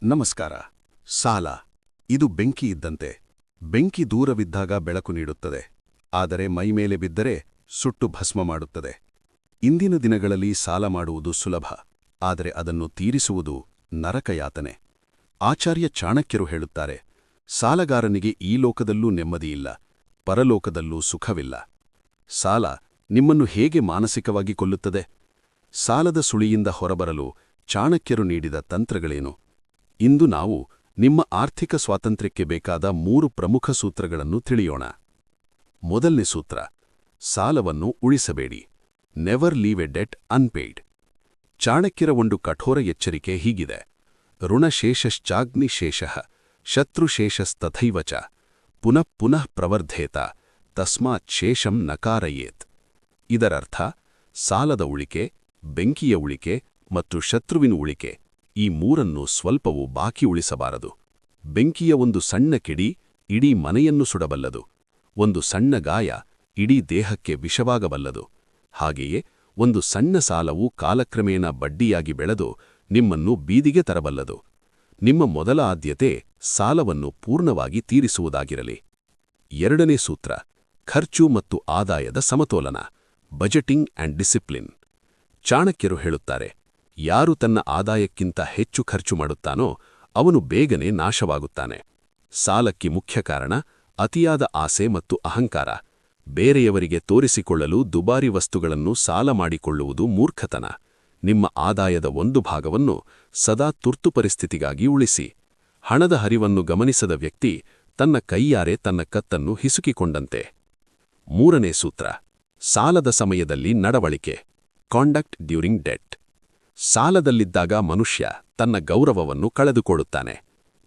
ನಮಸ್ಕಾರ. ಸಾಲ ಇದು ಬೆಂಕಿ ಇದ್ದಂತೆ. ಬೆಂಕಿ ದೂರವಿದ್ದಾಗ ಬೆಳಕು ನೀಡುತ್ತದೆ, ಆದರೆ ಮೈಮೇಲೆ ಬಿದ್ದರೆ ಸುಟ್ಟು ಭಸ್ಮ ಮಾಡುತ್ತದೆ. ಇಂದಿನ ದಿನಗಳಲ್ಲಿ ಸಾಲ ಮಾಡುವುದು ಸುಲಭ, ಆದರೆ ಅದನ್ನು ತೀರಿಸುವುದು ನರಕಯಾತನೆ. ಆಚಾರ್ಯ ಚಾಣಕ್ಯರು ಹೇಳುತ್ತಾರೆ, ಸಾಲಗಾರನಿಗೆ ಈ ಲೋಕದಲ್ಲೂ ನೆಮ್ಮದಿಯಿಲ್ಲ, ಪರಲೋಕದಲ್ಲೂ ಸುಖವಿಲ್ಲ. ಸಾಲ ನಿಮ್ಮನ್ನು ಹೇಗೆ ಮಾನಸಿಕವಾಗಿ ಕೊಲ್ಲುತ್ತದೆ? ಸಾಲದ ಸುಳಿಯಿಂದ ಹೊರಬರಲು ಚಾಣಕ್ಯರು ನೀಡಿದ ತಂತ್ರಗಳೇನು? ಇಂದು ನಾವು ನಿಮ್ಮ ಆರ್ಥಿಕ ಸ್ವಾತಂತ್ರ್ಯಕ್ಕೆ ಬೇಕಾದ 3 ಪ್ರಮುಖ ಸೂತ್ರಗಳನ್ನು ತಿಳಿಯೋಣ. ಮೊದಲನೇ ಸೂತ್ರ: ಸಾಲವನ್ನು ಉಳಿಸಬೇಡಿ. Never leave a debt unpaid. ಚಾಣಕ್ಯರ ಒಂದು ಕಠೋರ ಎಚ್ಚರಿಕೆ ಹೀಗಿದೆ: ಋಣಶೇಷಶ್ಚಾಗ್ನಿಶೇಷಃ ಶತ್ರುಶೇಷಸ್ತಥೈವ ಚ ಪುನಃ ಪುನಃ ಪ್ರವರ್ಧೇತ ತಸ್ಮಾತ್ ಶೇಷಂ ನಕಾರಯೇತ್. ಇದರರ್ಥ, ಸಾಲದ ಉಳಿಕೆ, ಬೆಂಕಿಯ ಉಳಿಕೆ ಮತ್ತು ಶತ್ರುವಿನ ಉಳಿಕೆ, ಈ ಮೂರನ್ನು ಸ್ವಲ್ಪವೂ ಬಾಕಿ ಉಳಿಸಬಾರದು. ಬೆಂಕಿಯ ಒಂದು ಸಣ್ಣ ಕಿಡಿ ಇಡೀ ಮನೆಯನ್ನು ಸುಡಬಲ್ಲದು, ಒಂದು ಸಣ್ಣ ಗಾಯ ಇಡೀ ದೇಹಕ್ಕೆ ವಿಷವಾಗಬಲ್ಲದು. ಹಾಗೆಯೇ ಒಂದು ಸಣ್ಣ ಸಾಲವು ಕಾಲಕ್ರಮೇಣ ಬಡ್ಡಿಯಾಗಿ ಬೆಳೆದು ನಿಮ್ಮನ್ನು ಬೀದಿಗೆ ತರಬಲ್ಲದು. ನಿಮ್ಮ ಮೊದಲ ಆದ್ಯತೆ ಸಾಲವನ್ನು ಪೂರ್ಣವಾಗಿ ತೀರಿಸುವುದಾಗಿರಲಿ. ಎರಡನೇ ಸೂತ್ರ: ಖರ್ಚು ಮತ್ತು ಆದಾಯದ ಸಮತೋಲನ. Budgeting and discipline. ಚಾಣಕ್ಯರು ಹೇಳುತ್ತಾರೆ, ಯಾರು ತನ್ನ ಆದಾಯಕ್ಕಿಂತ ಹೆಚ್ಚು ಖರ್ಚು ಮಾಡುತ್ತಾನೋ ಅವನು ಬೇಗನೆ ನಾಶವಾಗುತ್ತಾನೆ. ಸಾಲಕ್ಕೆ ಮುಖ್ಯ ಕಾರಣ ಅತಿಯಾದ ಆಸೆ ಮತ್ತು ಅಹಂಕಾರ. ಬೇರೆಯವರಿಗೆ ತೋರಿಸಿಕೊಳ್ಳಲು ದುಬಾರಿ ವಸ್ತುಗಳನ್ನು ಸಾಲ ಮಾಡಿಕೊಳ್ಳುವುದು ಮೂರ್ಖತನ. ನಿಮ್ಮ ಆದಾಯದ ಒಂದು ಭಾಗವನ್ನು ಸದಾ ತುರ್ತು ಪರಿಸ್ಥಿತಿಗಾಗಿ ಉಳಿಸಿ. ಹಣದ ಹರಿವನ್ನು ಗಮನಿಸದ ವ್ಯಕ್ತಿ ತನ್ನ ಕೈಯಾರೆ ತನ್ನ ಕತ್ತನ್ನು ಹಿಸುಕಿಕೊಂಡಂತೆ. ಮೂರನೇ ಸೂತ್ರ: ಸಾಲದ ಸಮಯದಲ್ಲಿ ನಡವಳಿಕೆ. Conduct during debt. ಸಾಲದಲ್ಲಿದ್ದಾಗ ಮನುಷ್ಯ ತನ್ನ ಗೌರವವನ್ನು ಕಳೆದುಕೊಳ್ಳುತ್ತಾನೆ.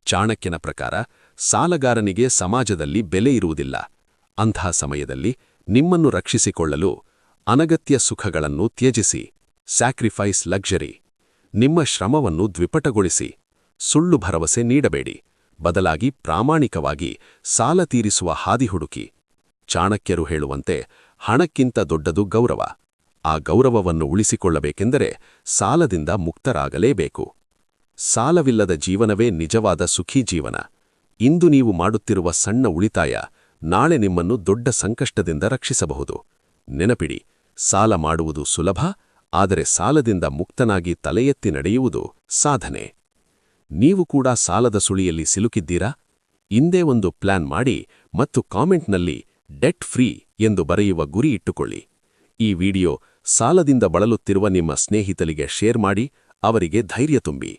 ಚಾಣಕ್ಯನ ಪ್ರಕಾರ ಸಾಲಗಾರನಿಗೆ ಸಮಾಜದಲ್ಲಿ ಬೆಲೆ ಇರುವುದಿಲ್ಲ. ಅಂತಹ ಸಮಯದಲ್ಲಿ ನಿಮ್ಮನ್ನು ರಕ್ಷಿಸಿಕೊಳ್ಳಲು ಅನಗತ್ಯ ಸುಖಗಳನ್ನು ತ್ಯಜಿಸಿ. Sacrifice luxury. ನಿಮ್ಮ ಶ್ರಮವನ್ನು ದ್ವಿಪಟಗೊಳಿಸಿ. ಸುಳ್ಳು ಭರವಸೆ ನೀಡಬೇಡಿ, ಬದಲಾಗಿ ಪ್ರಾಮಾಣಿಕವಾಗಿ ಸಾಲ ತೀರಿಸುವ ಹಾದಿ ಹುಡುಕಿ. ಚಾಣಕ್ಯರು ಹೇಳುವಂತೆ, ಹಣಕ್ಕಿಂತ ದೊಡ್ಡದು ಗೌರವ. ಆ ಗೌರವವನ್ನು ಉಳಿಸಿಕೊಳ್ಳಬೇಕೆಂದರೆ ಸಾಲದಿಂದ ಮುಕ್ತರಾಗಲೇಬೇಕು. ಸಾಲವಿಲ್ಲದ ಜೀವನವೇ ನಿಜವಾದ ಸುಖೀ ಜೀವನ. ಇಂದು ನೀವು ಮಾಡುತ್ತಿರುವ ಸಣ್ಣ ಉಳಿತಾಯ ನಾಳೆ ನಿಮ್ಮನ್ನು ದೊಡ್ಡ ಸಂಕಷ್ಟದಿಂದ ರಕ್ಷಿಸಬಹುದು. ನೆನಪಿಡಿ, ಸಾಲ ಮಾಡುವುದು ಸುಲಭ, ಆದರೆ ಸಾಲದಿಂದ ಮುಕ್ತನಾಗಿ ತಲೆ ಎತ್ತಿ ನಡೆಯುವುದು ಸಾಧನೆ. ನೀವು ಕೂಡ ಸಾಲದ ಸುಳಿಯಲ್ಲಿ ಸಿಲುಕಿದ್ದೀರಾ? ಇಂದೇ ಒಂದು ಪ್ಲಾನ್ ಮಾಡಿ ಮತ್ತು ಕಾಮೆಂಟ್ನಲ್ಲಿ ಡೆಟ್ ಫ್ರೀ ಎಂದು ಬರೆಯುವ ಗುರಿ ಇಟ್ಟುಕೊಳ್ಳಿ. ಈ ವಿಡಿಯೋ ಸಾಲದಿಂದ ಬಳಲುತ್ತಿರುವ ನಿಮ್ಮ ಸ್ನೇಹಿತರಿಗೆ ಶೇರ್ ಮಾಡಿ, ಅವರಿಗೆ ಧೈರ್ಯ ತುಂಬಿ.